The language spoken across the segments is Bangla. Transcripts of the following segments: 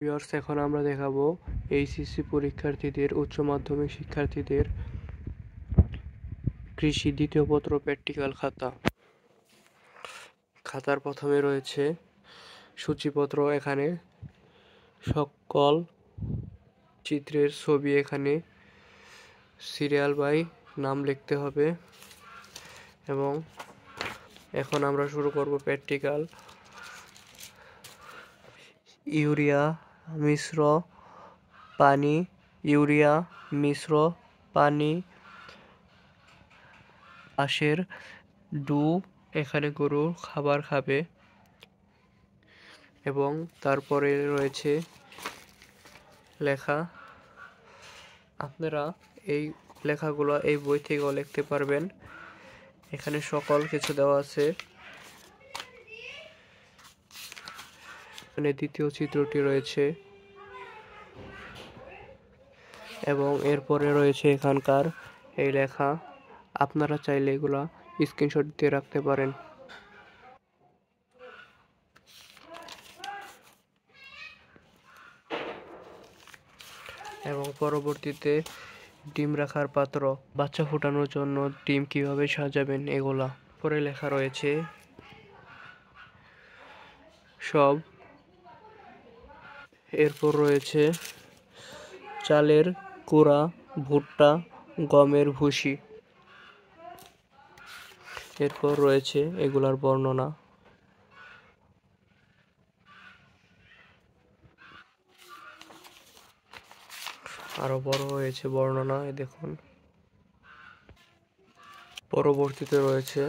ভিউয়ার্স, এখন আমরা দেখাবো এইচএসসি পরীক্ষার্থীদের, উচ্চ মাধ্যমিক শিক্ষার্থীদের কৃষি দ্বিতীয় পত্র প্র্যাকটিক্যাল খাতা। খাতার প্রথমে রয়েছে সূচিপত্র, এখানে সকল চিত্রের ছবি, এখানে সিরিয়াল বাই নাম লিখতে হবে। এবং এখন আমরা শুরু করব প্র্যাকটিক্যাল। ইউরিয়া মিশ্র পানি, ঘাসের ডু, এখানে গরু খাবার খাবে। এবং তারপরে রয়েছে লেখা। আপনারা এই লেখাগুলো এই বই থেকেও লিখতে পারবেন। এখানে সকল কিছু দেওয়া আছে। এখানে দ্বিতীয় চিত্রটি রয়েছে এবং এরপরে রয়েছে এখানকার এই লেখা। আপনারা চাইলে এগুলা স্ক্রিনশট দিয়ে রাখতে পারেন। এবং পরবর্তীতে ডিম রাখার পাত্র, বাচ্চা ফোটানোর জন্য ডিম কিভাবে সাজাবেন এগুলা পরে লেখা রয়েছে সব। এরপর রয়েছে চালের কুড়া, ভুট্টা, গমের ভুসি। এরপর রয়েছে এগুলার বর্ণনা। আরো বড় হয়েছে বর্ণনা, দেখুন। পরবর্তীতে রয়েছে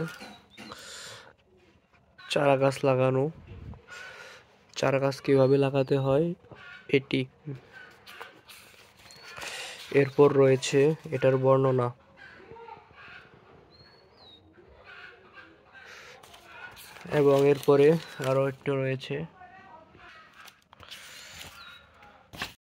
চারা গাছ লাগানো, চারা গাছ কিভাবে লাগাতে হয় এটি। এরপর রয়েছে এটার বর্ণনা। এবং এরপরে আরো একটু রয়েছে